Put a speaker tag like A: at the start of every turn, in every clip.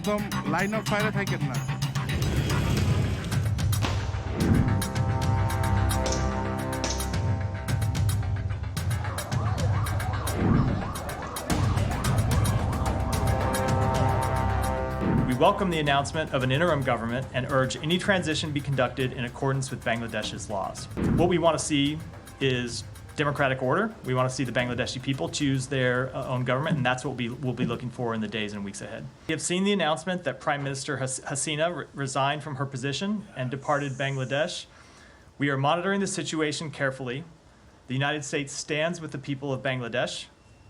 A: একদম line of ফায়ারে থাকেন না।
B: We welcome the announcement of an interim government and urge any transition be conducted in accordance with Bangladesh's laws. What we want to see is democratic order. We want to see the Bangladeshi people choose their own government, and that's what we'll be looking for in the days and weeks ahead. We have seen the announcement that Prime Minister Hasina resigned from her position and departed Bangladesh. We are monitoring the situation carefully. The United States stands with the people of Bangladesh.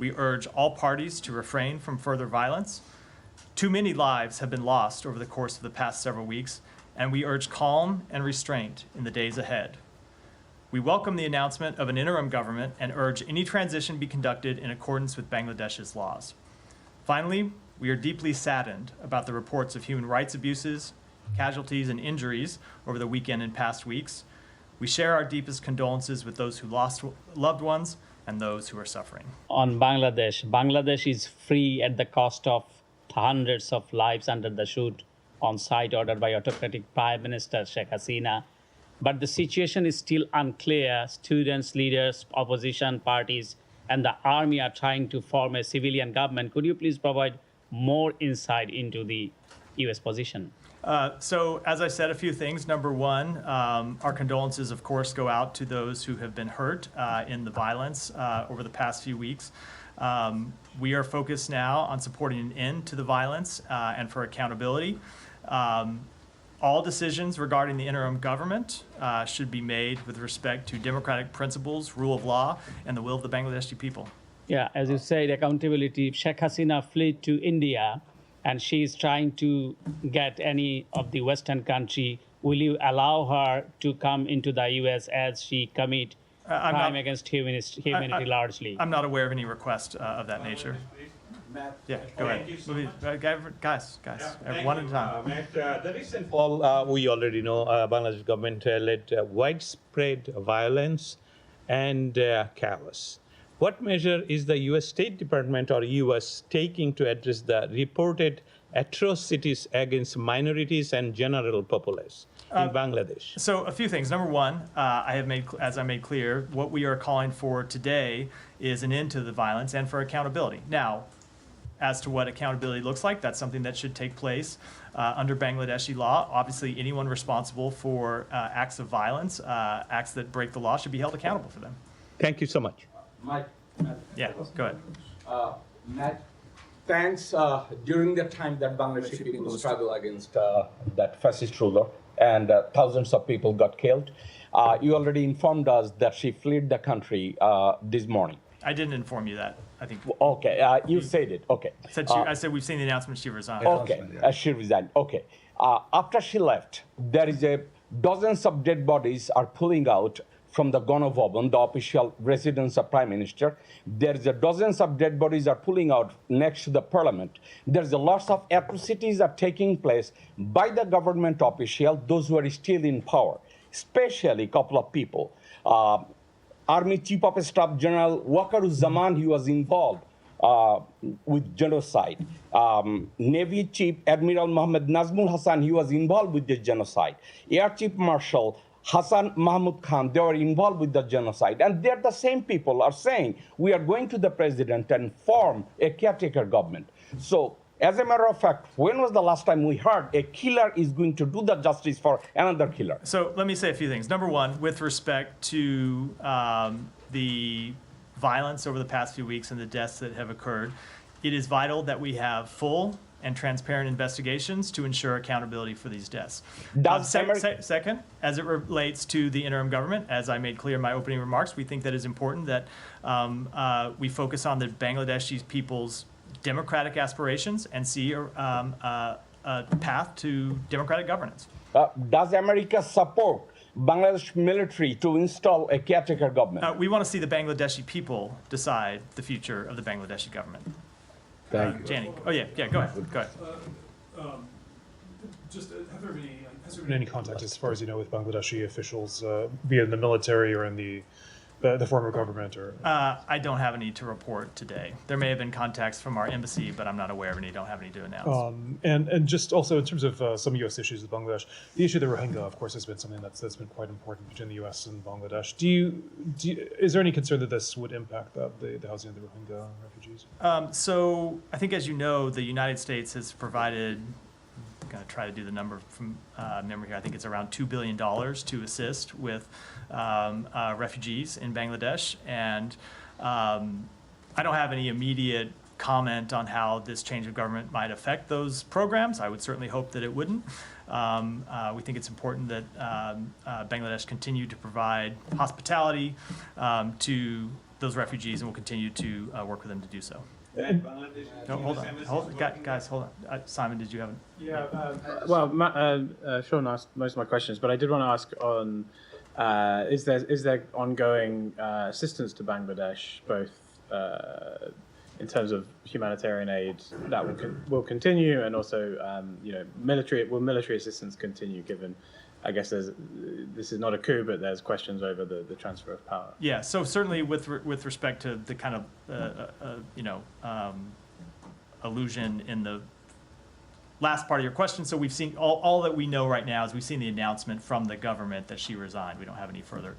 B: We urge all parties to refrain from further violence. Too many lives have been lost over the course of the past several weeks, and we urge calm and restraint in the days ahead. We welcome the announcement of an interim government and urge any transition be conducted in accordance with Bangladesh's laws. Finally, we are deeply saddened about the reports of human rights abuses, casualties, and injuries over the weekend and past weeks. We share our deepest condolences with those who lost loved ones and those who are suffering.
C: On Bangladesh, Bangladesh is free at the cost of hundreds of lives under the shoot on site ordered by autocratic Prime Minister Sheikh Hasina. But the situation is still unclear. Students, leaders, opposition parties, and the army are trying to form a civilian government. Could you please provide more insight into the U.S. position?
B: So, as I said, a few things. Number one, our condolences, of course, go out to those who have been hurt in the violence over the past few weeks. We are focused now on supporting an end to the violence and for accountability. All decisions regarding the interim government should be made with respect to democratic principles, rule of law, and the will of the Bangladeshi people.
C: Yeah, as you said, accountability. Sheikh Hasina fled to India, and she is trying to get any of the Western country. Will you allow her to come into the U.S. as she commit crime against humanity largely?
B: I'm not aware of any request of that nature.
D: Matt,
B: Yeah, go ahead. Guys, one at a time.
D: Matt, the recent fall, we already know, Bangladesh government led widespread violence and chaos. What measure is the U.S. State Department or U.S. taking to address the reported atrocities against minorities and general populace in Bangladesh?
B: So a few things. Number one, as I made clear, what we are calling for today is an end to the violence and for accountability. Now, as to what accountability looks like, that's something that should take place under Bangladeshi law. Obviously, anyone responsible for acts of violence, acts that break the law, should be held accountable for them.
D: Thank you so much.
E: Matt,
B: Yeah, go ahead.
E: Matt, thanks. During the time that Bangladeshi people struggle against that fascist ruler and thousands of people got killed, you already informed us that she fled the country this morning.
B: I didn't inform you that. I think.
E: Okay, you said it. Okay.
B: I said we've seen the announcement she resigned.
E: Okay, she resigned. Okay. After she left, there is dozens of dead bodies are pulling out from the Gana Bhavan, the official residence of Prime Minister. There's dozens of dead bodies are pulling out next to the parliament. There's lots of atrocities are taking place by the government official, those who are still in power, especially a couple of people. Army Chief of Staff General Waqaruzzaman, he was involved with genocide. Navy Chief Admiral Mohammed Nazmul Hassan, he was involved with the genocide. Air Chief Marshal Hassan Mahmud Khan, they were involved with the genocide. And they're the same people are saying, we are going to the president and form a caretaker government. So, as a matter of fact, when was the last time we heard a killer is going to do the justice for another killer?
B: So let me say a few things. Number one, with respect to the violence over the past few weeks and the deaths that have occurred, it is vital that we have full and transparent investigations to ensure accountability for these deaths. Second, as it relates to the interim government, as I made clear in my opening remarks, we think that it's important that we focus on the Bangladeshi people's democratic aspirations and see a path to democratic governance.
E: Does America support Bangladesh military to install a caretaker government?
B: We want to see the Bangladeshi people decide the future of the Bangladeshi government.
E: Thank you.
B: Jani. Oh, yeah, go ahead. Go ahead.
F: Has there been any contact, as far as you know, with Bangladeshi officials, be it in the military or in the the former government or?
B: I don't have any to report today. There may have been contacts from our embassy, but I'm not aware of any. Don't have any to announce.
F: And just also in terms of some U.S. issues with Bangladesh, the issue of the Rohingya, of course, has been something that's been quite important between the U.S. and Bangladesh. Is there any concern that this would impact the housing of the Rohingya refugees?
B: So I think, as you know, the United States has provided, I'm going to try to do the number from memory here, I think it's around $2 billion to assist with refugees in Bangladesh. And I don't have any immediate comment on how this change of government might affect those programs. I would certainly hope that it wouldn't. We think it's important that Bangladesh continue to provide hospitality to those refugees, and will continue to work with them to do so. No, hold on. Guys, hold on. Simon, did you have?
G: Sean asked most of my questions, but I did want to ask on is there ongoing assistance to Bangladesh, both in terms of humanitarian aid that will continue, and also military assistance continue, given, I guess this is not a coup, but there's questions over the transfer of power.
B: Yeah, so certainly with respect to the kind of allusion in the last part of your question, so we've seen all that we know right now is we've seen the announcement from the government that she resigned. We don't have any further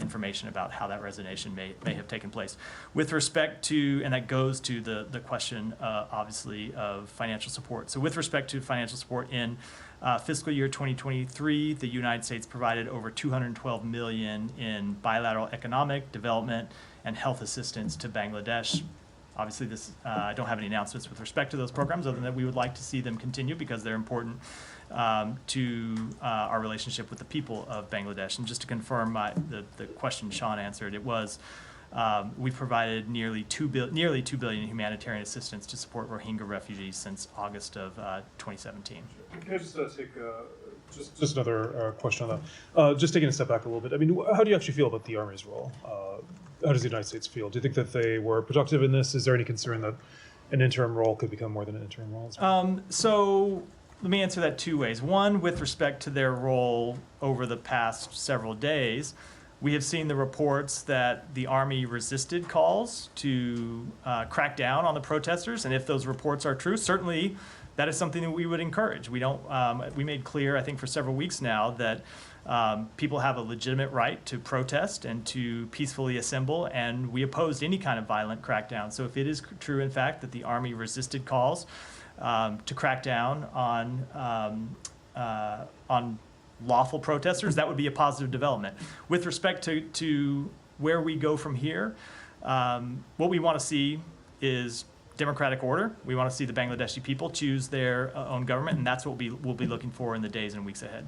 B: information about how that resignation may have taken place. With respect to, and that goes to the question, obviously, of financial support. So with respect to financial support in fiscal year 2023, the United States provided over $212 million in bilateral economic, development, and health assistance to Bangladesh. Obviously, I don't have any announcements with respect to those programs, other than that we would like to see them continue because they're important to our relationship with the people of Bangladesh. And just to confirm the question Sean answered, it was we provided nearly $2 billion in humanitarian assistance to support Rohingya refugees since August of 2017.
F: Can I just take just another question on that? Just taking a step back a little bit. I mean, how do you actually feel about the Army's role? How does the United States feel? Do you think that they were productive in this? Is there any concern that an interim role could become more than an interim role?
B: So let me answer that two ways. One, with respect to their role over the past several days, we have seen the reports that the Army resisted calls to crack down on the protesters, and if those reports are true, certainly that is something that we would encourage. We don't. We made clear, I think, for several weeks now that people have a legitimate right to protest and to peacefully assemble, and we opposed any kind of violent crackdown. So if it is true, in fact, that the Army resisted calls to crack down on lawful protesters, that would be a positive development. With respect to where we go from here, what we want to see is democratic order. We want to see the Bangladeshi people choose their own government, and that's what we'll be looking for in the days and weeks ahead.